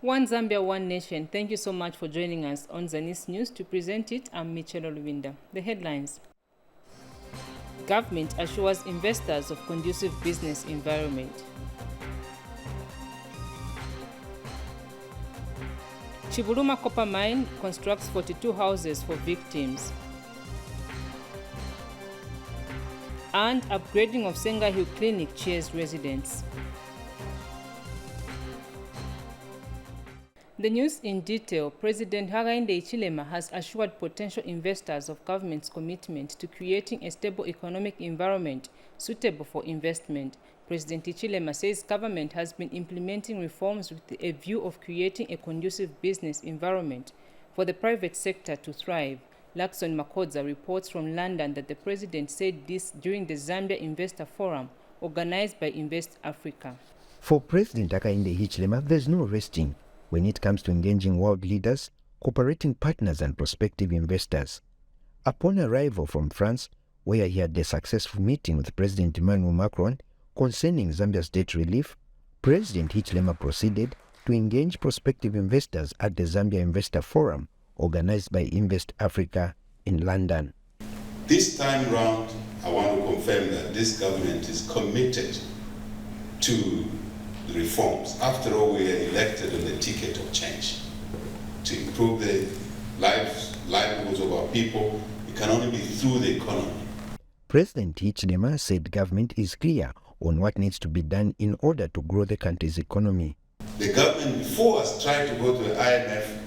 One Zambia, One Nation. Thank you so much for joining us on Zanis News. To present it, I'm Michelle Olwinda. The headlines. Government assures investors of conducive business environment. Chibuluma Copper Mine constructs 42 houses for victims. And upgrading of Senga Hill Clinic cheers residents. The news in detail. President Hakainde Hichilema has assured potential investors of government's commitment to creating a stable economic environment suitable for investment. President Hichilema says government has been implementing reforms with a view of creating a conducive business environment for the private sector to thrive. Lakson Makodza reports from London that the president said this during the Zambia Investor Forum organized by Invest Africa. For President Hakainde Hichilema, there's no resting when it comes to engaging world leaders, cooperating partners and prospective investors. Upon arrival from France, where he had a successful meeting with President Emmanuel Macron concerning Zambia's debt relief, President Hichilema proceeded to engage prospective investors at the Zambia Investor Forum organized by Invest Africa in London. This time round, I want to confirm that this government is committed to the reforms. After all, we are elected on the ticket of change to improve the livelihoods of our people. It can only be through the economy. President Hichilema said government is clear on what needs to be done in order to grow the country's economy. The government before us tried to go to the IMF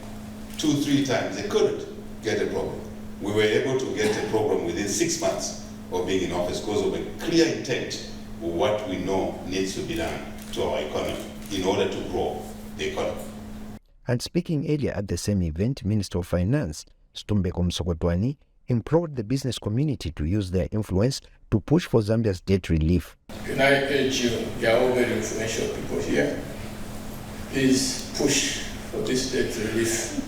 2-3 times. They couldn't get a program. We were able to get a program within 6 months of being in office because of a clear intent of what we know needs to be done to our economy in order to grow the economy. And speaking earlier at the same event, Minister of Finance, Stumbeko Msokotwani, implored the business community to use their influence to push for Zambia's debt relief. Can I urge you, you are all very influential people here, please push for this debt relief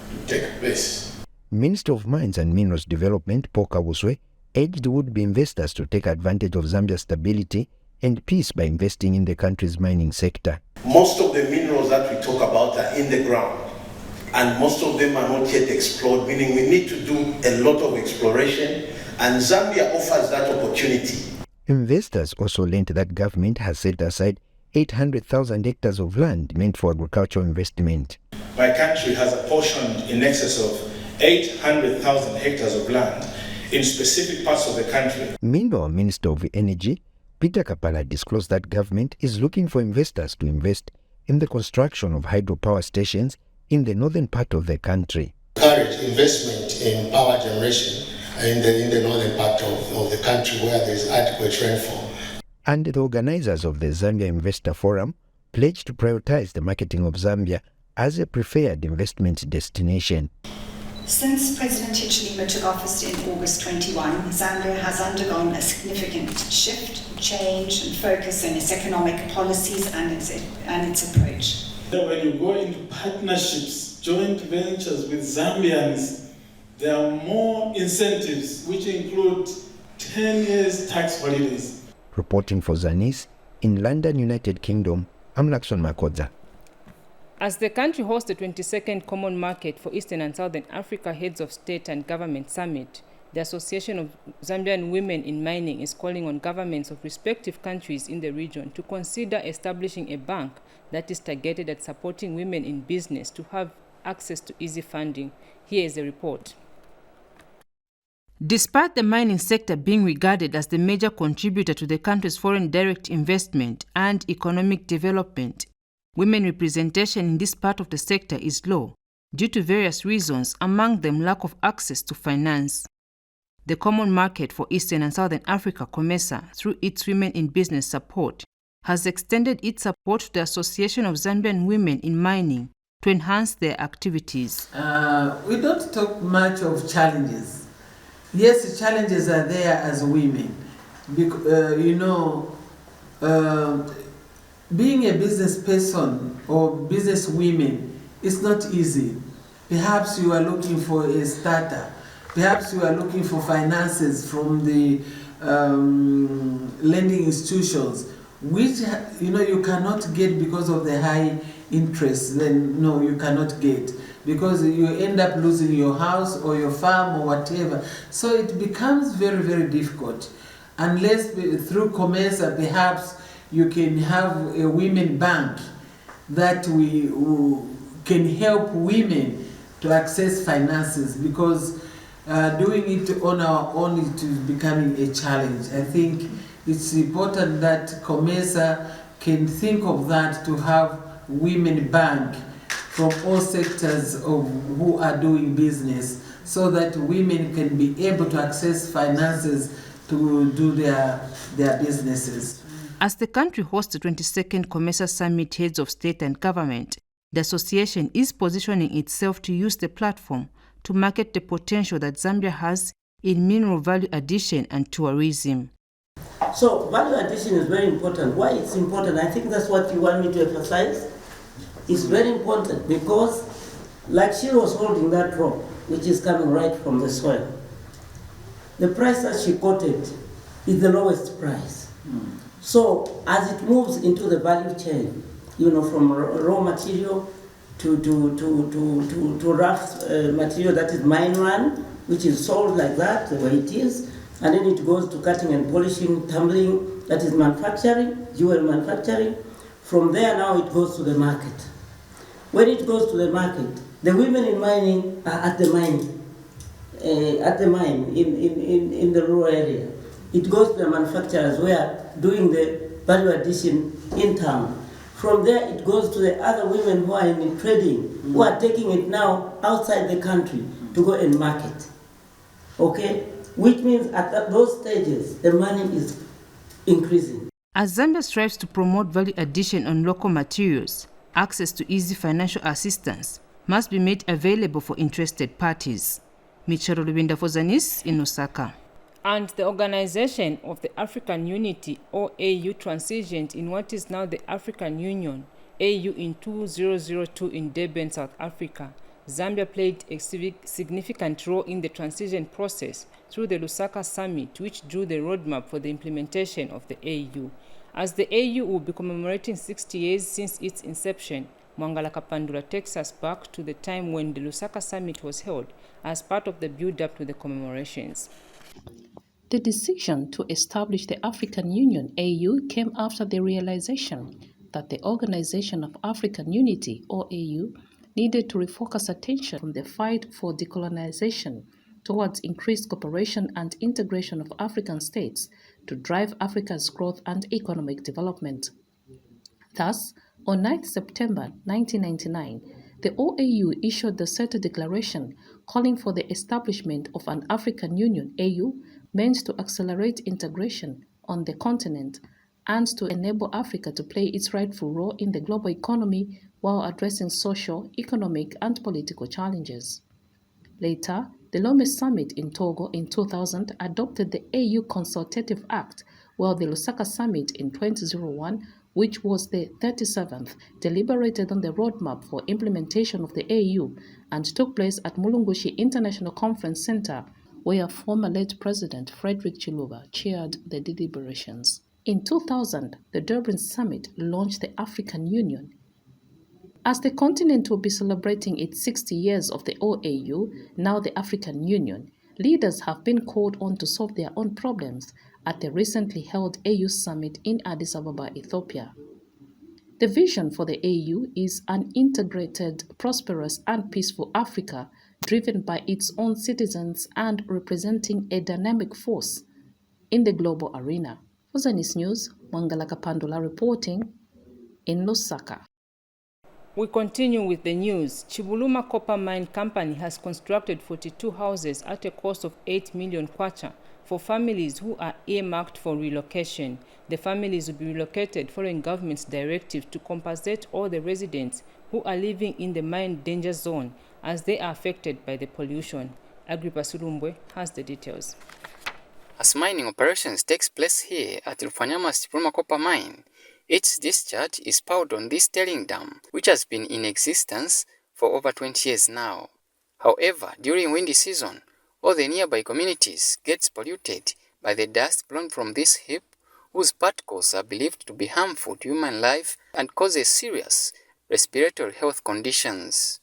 to take place. Minister of Mines and Minerals Development, Paul Kabuswe, urged would-be investors to take advantage of Zambia's stability and peace by investing in the country's mining sector. Most of the minerals that we talk about are in the ground, and most of them are not yet explored, meaning we need to do a lot of exploration, and Zambia offers that opportunity. Investors also learned that government has set aside 800,000 hectares of land meant for agricultural investment. My country has apportioned in excess of 800,000 hectares of land in specific parts of the country. Meanwhile, Minister of Energy, Peter Kapala, disclosed that government is looking for investors to invest in the construction of hydropower stations in the northern part of the country. Encourage investment in power generation in the northern part of the country where there is adequate rainfall. And the organizers of the Zambia Investor Forum pledged to prioritize the marketing of Zambia as a preferred investment destination. Since President Hichilema took office in August 21, Zambia has undergone a significant shift, change and focus in its economic policies and its approach. When you go into partnerships, joint ventures with Zambians, there are more incentives which include 10 years tax holidays. Reporting for Zanis in London, United Kingdom, I'm Lakson Makodza. As the country hosts the 22nd Common Market for Eastern and Southern Africa Heads of State and Government Summit, the Association of Zambian Women in Mining is calling on governments of respective countries in the region to consider establishing a bank that is targeted at supporting women in business to have access to easy funding. Here is a report. Despite the mining sector being regarded as the major contributor to the country's foreign direct investment and economic development, women representation in this part of the sector is low due to various reasons, among them lack of access to finance. The Common Market for Eastern and Southern Africa, COMESA, through its Women in Business support, has extended its support to the Association of Zambian Women in Mining to enhance their activities. We don't talk much of challenges. Yes, the challenges are there as women. Being a business person or business women is not easy. Perhaps you are looking for a starter. Perhaps you are looking for finances from the lending institutions, which you cannot get because of the high interest, then no, you cannot get, because you end up losing your house or your farm or whatever. So it becomes very, very difficult. Unless through COMESA, perhaps you can have a women bank that can help women to access finances, because doing it on our own is becoming a challenge. I think it's important that COMESA can think of that, to have women bank from all sectors of who are doing business, so that women can be able to access finances to do their businesses. As the country hosts the 22nd COMESA Summit Heads of State and Government, the association is positioning itself to use the platform to market the potential that Zambia has in mineral value addition and tourism. So value addition is very important. Why it's important? I think that's what you want me to emphasize. It's very important because, like she was holding that rock, which is coming right from the soil, the price that she quoted is the lowest price. So as it moves into the value chain, from raw material to rough material that is mine run, which is sold like that, the way it is, and then it goes to cutting and polishing, tumbling, that is manufacturing, jewel manufacturing. From there now it goes to the market. When it goes to the market, the women in mining are at the mine, in the rural area. It goes to the manufacturers who are doing the value addition in town. From there, it goes to the other women who are in trading, who are taking it now outside the country to go and market. Okay? Which means at those stages, the money is increasing. As Zambia strives to promote value addition on local materials, access to easy financial assistance must be made available for interested parties. Michero Lubinda for Zanis in Osaka. And the Organization of the African Unity, or AU, transitioned in what is now the African Union, AU, in 2002 in Durban, South Africa. Zambia played a significant role in the transition process through the Lusaka Summit, which drew the roadmap for the implementation of the AU. As the AU will be commemorating 60 years since its inception, Mwangala Kapandula takes us back to the time when the Lusaka Summit was held as part of the build-up to the commemorations. The decision to establish the African Union AU came after the realization that the Organization of African Unity, or AU, needed to refocus attention from the fight for decolonization towards increased cooperation and integration of African states to drive Africa's growth and economic development. Thus, on 9 September 1999, the OAU issued the CETA Declaration calling for the establishment of an African Union AU meant to accelerate integration on the continent and to enable Africa to play its rightful role in the global economy while addressing social, economic, and political challenges. Later, the Lome Summit in Togo in 2000 adopted the AU Consultative Act, while the Lusaka Summit in 2001, which was the 37th, deliberated on the roadmap for implementation of the AU and took place at Mulungushi International Conference Center, where former late President Frederick Chiluba chaired the deliberations. In 2000, the Durban Summit launched the African Union. As the continent will be celebrating its 60 years of the OAU, now the African Union, leaders have been called on to solve their own problems at the recently held AU Summit in Addis Ababa, Ethiopia. The vision for the AU is an integrated, prosperous, and peaceful Africa driven by its own citizens and representing a dynamic force in the global arena. For Zanis News, Mwangala Kapandula reporting in Lusaka. We continue with the news. Chibuluma Copper Mine Company has constructed 42 houses at a cost of 8 million kwacha for families who are earmarked for relocation. The families will be relocated following government's directive to compensate all the residents who are living in the mine danger zone as they are affected by the pollution. Agrippa Sulumbwe has the details. As mining operations takes place here at Rufanyama's Chibuluma Copper Mine, its discharge is powered on this tailing dam, which has been in existence for over 20 years now. However, during windy season, all the nearby communities gets polluted by the dust blown from this heap, whose particles are believed to be harmful to human life and cause a serious respiratory health conditions,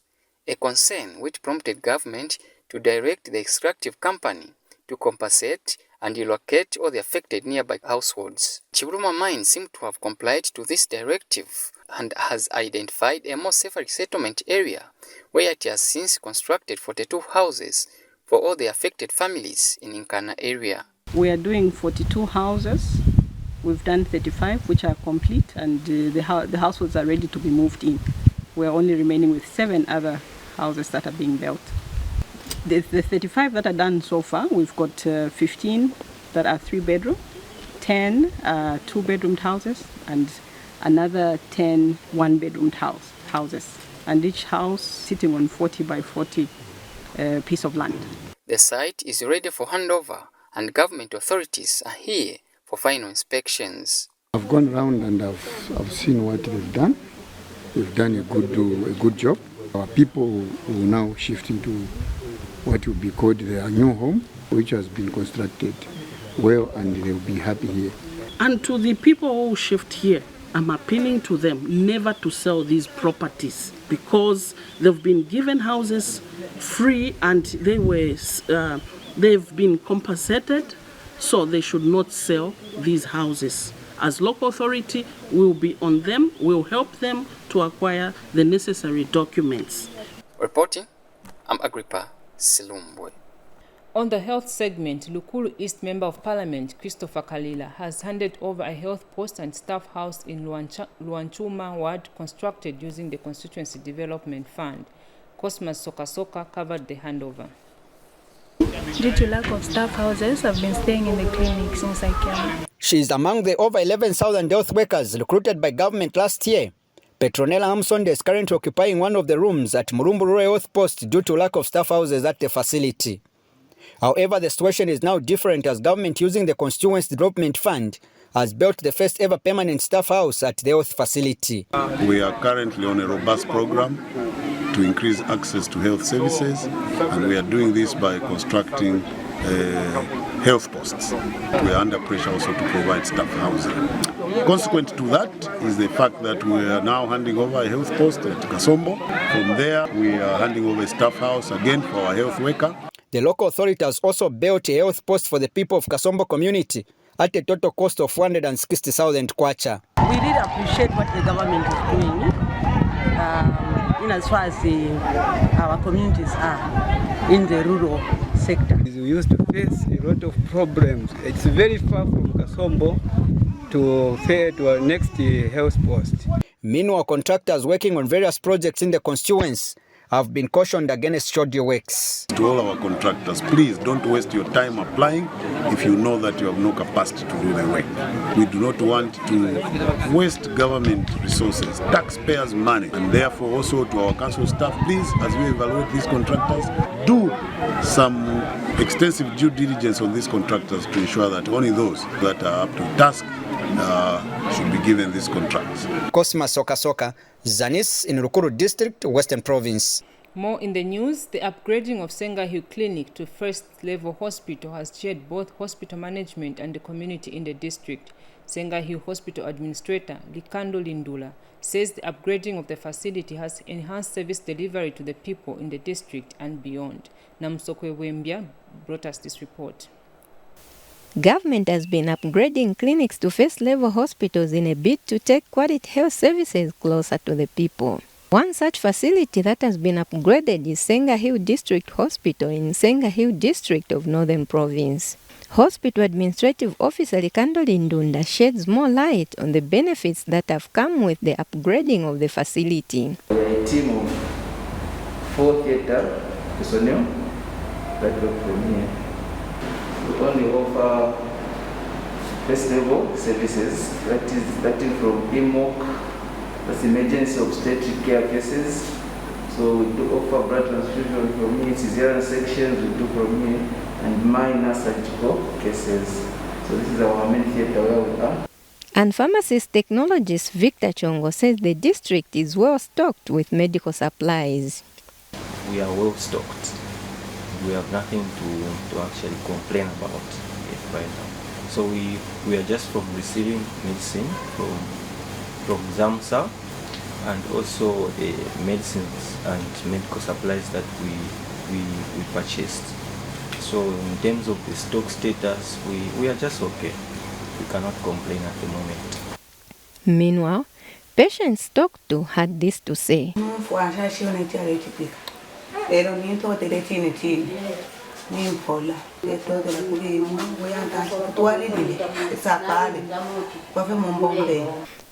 a concern which prompted government to direct the extractive company to compensate and relocate all the affected nearby households. Chiruma Mine seemed to have complied to this directive and has identified a more safer settlement area where it has since constructed 42 houses for all the affected families in Nkana area. We are doing 42 houses. We've done 35 which are complete, and the households are ready to be moved in. We are only remaining with 7 other houses that are being built. The 35 that are done so far, we've got 15 that are 3-bedroom, 10 2-bedroomed houses, and another 10 1-bedroomed houses, and each house sitting on 40 by 40 piece of land. The site is ready for handover, and government authorities are here for final inspections. I've gone around and I've seen what they've done. They've done a good job. Our people will now shift into what will be called their new home, which has been constructed well, and they'll be happy here. And to the people who shift here, I'm appealing to them never to sell these properties, because they've been given houses free and they've been compensated, so they should not sell these houses. As local authority, we'll be on them, we'll help them to acquire the necessary documents. Reporting, I'm Agrippa Silumbwe. On the health segment, Lukulu East Member of Parliament Christopher Kalila has handed over a health post and staff house in Luanchuma ward constructed using the Constituency Development Fund. Cosmas Sokasoka covered the handover. Due to lack of staff houses, I've been staying in the clinic since I came. She is among the over 11,000 health workers recruited by government last year. Petronella Amsonde is currently occupying one of the rooms at Murumburu Health Post due to lack of staff houses at the facility. However, the situation is now different as government, using the Constituency Development Fund, has built the first ever permanent staff house at the health facility. We are currently on a robust program to increase access to health services, and we are doing this by constructing health posts. We are under pressure also to provide staff housing. Consequent to that is the fact that we are now handing over a health post at Kasombo. From there, we are handing over a staff house again for our health worker. The local authority has also built a health post for the people of Kasombo community at a total cost of 460,000 kwacha. We really appreciate what the government is doing in as far as our communities are in the rural sector. We used to face a lot of problems. It's very far from Kasombo to our next health post. Meanwhile, contractors working on various projects in the constituency have been cautioned against shoddy works. To all our contractors, please don't waste your time applying if you know that you have no capacity to do the work. We do not want to waste government resources, taxpayers' money, and therefore also to our council staff, please, as we evaluate these contractors, do some extensive due diligence on these contractors to ensure that only those that are up to task should be given these contracts. Cosmas Sokasoka, Zanis in Rukuru District, Western Province. More in the news, the upgrading of Senga Hill Clinic to first-level hospital has cheered both hospital management and the community in the district. Senga Hill Hospital Administrator Likando Lindula says the upgrading of the facility has enhanced service delivery to the people in the district and beyond. Namsokwe Wembia brought us this report. Government has been upgrading clinics to first-level hospitals in a bid to take quality health services closer to the people. One such facility that has been upgraded is Senga Hill District Hospital in Senga Hill District of Northern Province. Hospital Administrative Officer Likando Lindunda sheds more light on the benefits that have come with the upgrading of the facility. We are a team of 4 theatre personnel that work from here. We only offer first-level services, that is from EMOC, that's emergency obstetric care cases. So we do offer blood transfusion from here, cesarean sections we do from here, and minor surgical cases. So this is our main theatre where we are. And pharmacist technologist Victor Chongo says the district is well stocked with medical supplies. We are well stocked. We have nothing to actually complain about it right now. So we are just from receiving medicine from ZAMSA and also medicines and medical supplies that we purchased. So in terms of the stock status, we are just okay. We cannot complain at the moment. Meanwhile, patients talked to had this to say.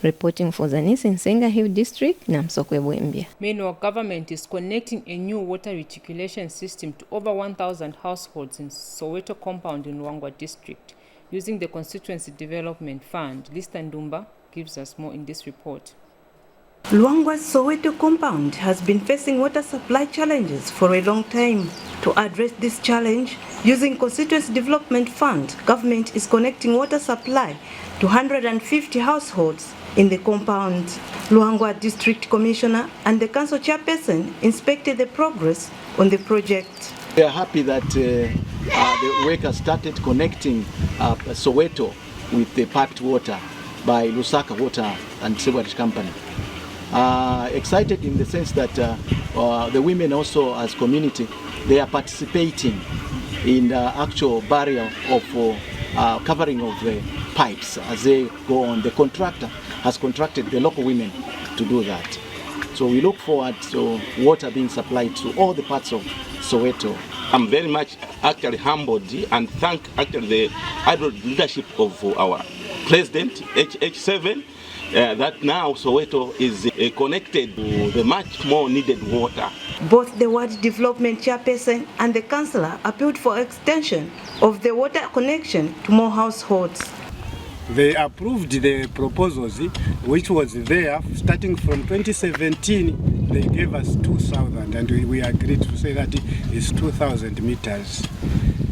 Reporting for Zanis in Senga Hill District, Namsokwe Bwembia. Meanwhile, government is connecting a new water reticulation system to over 1,000 households in Soweto compound in Luangwa District using the Constituency Development Fund. Lista Ndumba gives us more in this report. Luangwa's Soweto compound has been facing water supply challenges for a long time. To address this challenge, using Constituency Development Fund, government is connecting water supply to 150 households in the compound. Luangwa District Commissioner and the Council Chairperson inspected the progress on the project. We are happy that the work has started connecting Soweto with the piped water by Lusaka Water and Sewerage Company. Excited in the sense that the women also as community, they are participating in the actual barrier of covering of the pipes as they go on. The contractor has contracted the local women to do that. So we look forward to water being supplied to all the parts of Soweto. I'm very much actually humbled and thank actually the idle leadership of our president, HH7, that now Soweto is connected to the much more needed water. Both the Ward Development Chairperson and the Councillor appealed for extension of the water connection to more households. They approved the proposals which was there starting from 2017. They gave us 2,000 and we agreed to say that it's 2,000 meters.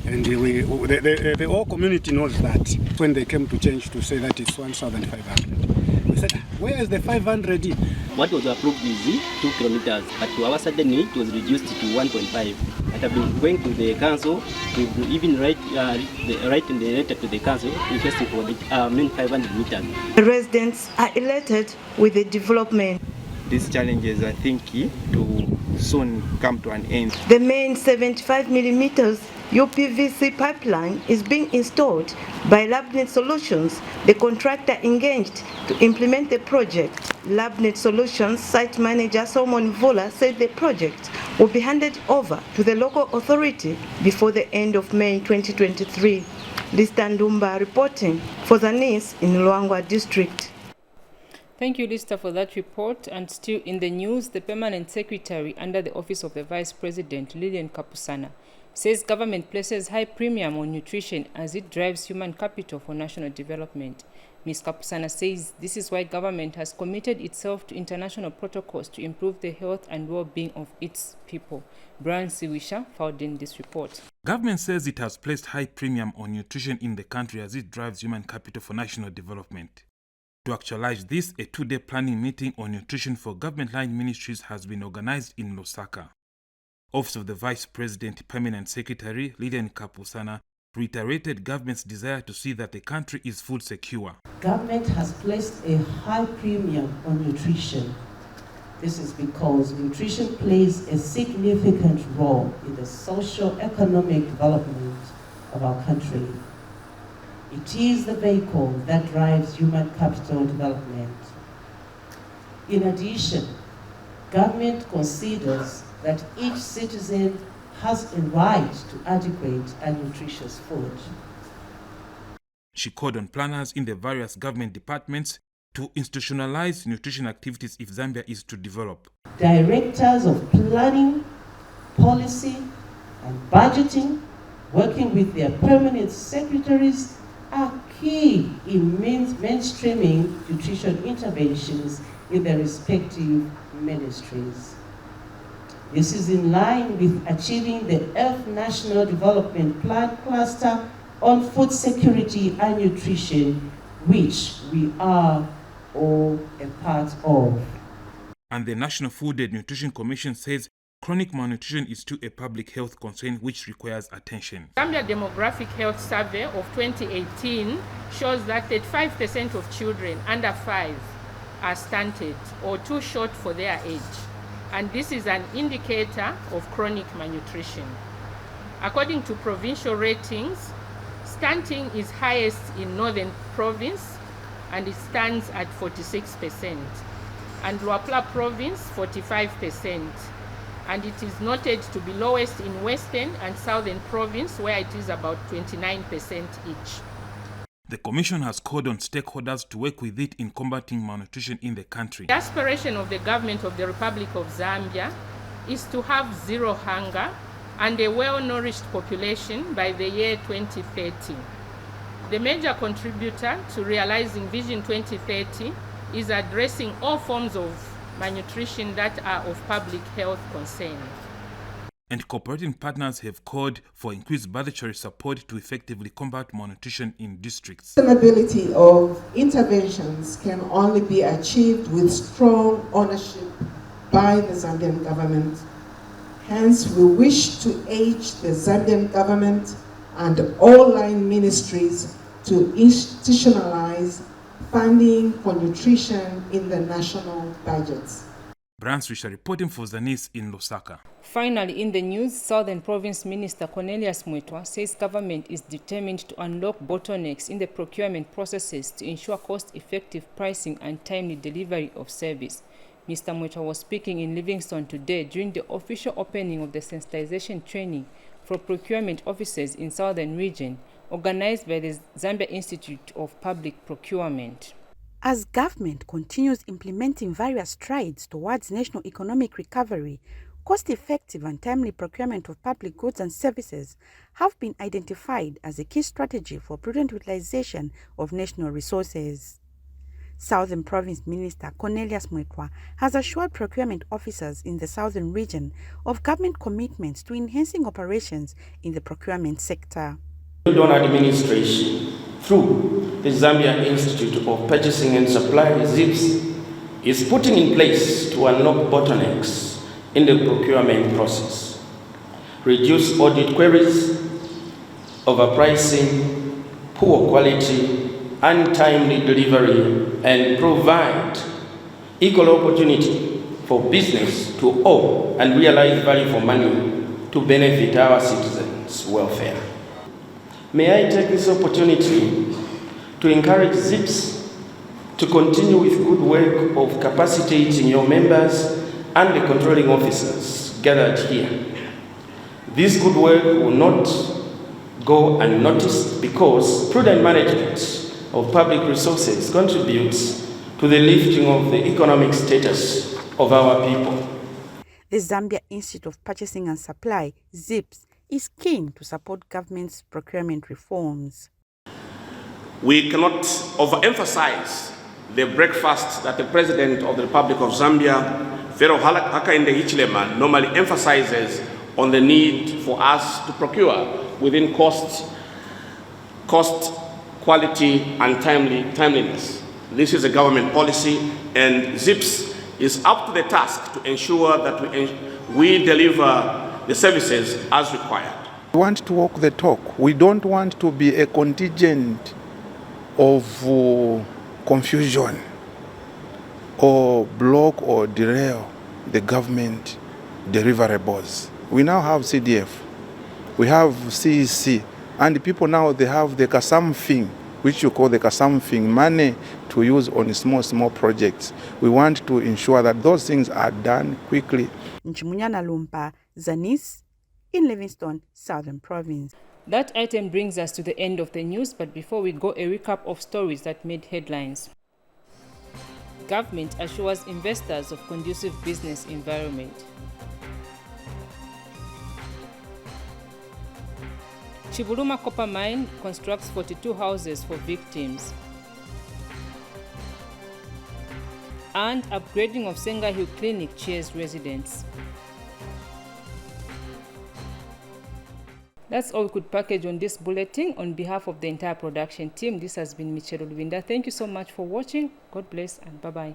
And the whole community knows that. When they came to change to say that it's 1,500. We said, where is the 500? What was approved is 2 kilometers, but to our sudden it was reduced to 1.5. I have been going to the council, we've even writing the letter to the council requesting for the 500 meters. The residents are elated with the development. These challenges, I think, to soon come to an end. The main 75 millimeters UPVC pipeline is being installed by LabNet Solutions, the contractor engaged to implement the project. LabNet Solutions site manager Solomon Vola said the project will be handed over to the local authority before the end of May 2023. Lista Ndumba reporting for Zanis in Luangwa District. Thank you, Lista, for that report. And still in the news, the Permanent Secretary under the Office of the Vice President, Lilian Kapusana, says government places high premium on nutrition as it drives human capital for national development. Ms. Kapusana says this is why government has committed itself to international protocols to improve the health and well-being of its people. Brian Siwisha filed in this report. Government says it has placed high premium on nutrition in the country as it drives human capital for national development. To actualize this, a 2-day planning meeting on nutrition for government-line ministries has been organized in Lusaka. Office of the Vice President Permanent Secretary Lilian Kapusana reiterated government's desire to see that the country is food secure. Government has placed a high premium on nutrition. This is because nutrition plays a significant role in the socio-economic development of our country. It is the vehicle that drives human capital development. In addition, government considers that each citizen has a right to adequate and nutritious food. She called on planners in the various government departments to institutionalize nutrition activities if Zambia is to develop. Directors of planning, policy, and budgeting, working with their permanent secretaries, are key in mainstreaming nutrition interventions in their respective ministries. This is in line with achieving the Earth National Development Plan cluster on food security and nutrition, which we are all a part of. And the National Food and Nutrition Commission says chronic malnutrition is still a public health concern which requires attention. Zambia Demographic Health Survey of 2018 shows that 35% of children under 5 are stunted or too short for their age, and this is an indicator of chronic malnutrition. According to provincial ratings, stunting is highest in Northern Province, and it stands at 46%, and Luapula Province 45%, and it is noted to be lowest in Western and Southern Province, where it is about 29% each. The Commission has called on stakeholders to work with it in combating malnutrition in the country. The aspiration of the government of the Republic of Zambia is to have zero hunger and a well-nourished population by the year 2030. The major contributor to realizing Vision 2030 is addressing all forms of malnutrition that are of public health concern. And cooperating partners have called for increased budgetary support to effectively combat malnutrition in districts. Sustainability of interventions can only be achieved with strong ownership by the Zambian government. Hence, we wish to urge the Zambian government and all line ministries to institutionalize funding for nutrition in the national budgets. Brans Risha reporting for Zanis in Lusaka. Finally, in the news, Southern Province Minister Cornelius Mwetwa says government is determined to unlock bottlenecks in the procurement processes to ensure cost-effective pricing and timely delivery of service. Mr. Mwetwa was speaking in Livingstone today during the official opening of the sensitization training for procurement officers in Southern Region, organized by the Zambia Institute of Public Procurement. As government continues implementing various strides towards national economic recovery, cost-effective and timely procurement of public goods and services have been identified as a key strategy for prudent utilization of national resources. Southern Province Minister Cornelius Mwetwa has assured procurement officers in the Southern region of government commitments to enhancing operations in the procurement sector. Donor administration through the Zambia Institute of Purchasing and Supply, ZIPS, is putting in place to unlock bottlenecks in the procurement process, reduce audit queries, overpricing, poor quality, untimely delivery, and provide equal opportunity for business to own and realize value for money to benefit our citizens' welfare. May I take this opportunity to encourage ZIPS to continue with good work of capacitating your members and the controlling officers gathered here. This good work will not go unnoticed because prudent management of public resources contributes to the lifting of the economic status of our people. The Zambia Institute of Purchasing and Supply, ZIPS, is keen to support government's procurement reforms. We cannot overemphasize the breakfast that the President of the Republic of Zambia, Pharaoh Hakainde Hichilema, normally emphasizes on the need for us to procure within cost, quality, and timeliness. This is a government policy, and ZIPS is up to the task to ensure that we deliver the services as required. We want to walk the talk. We don't want to be a contingent of confusion or block or derail the government deliverables. We now have CDF, we have CEC, and people now they have the Kasamfing, which you call the Kasamfing, money to use on small projects. We want to ensure that those things are done quickly. Nchimunyana Lumpa, Zanis, in Livingstone, Southern Province. That item brings us to the end of the news, but before we go, a recap of stories that made headlines. Government assures investors of conducive business environment. Chibuluma Copper Mine constructs 42 houses for victims. And upgrading of Senga Hill Clinic cheers residents. That's all we could package on this bulletin. On behalf of the entire production team, this has been Michelle Olvinda. Thank you so much for watching. God bless and bye-bye.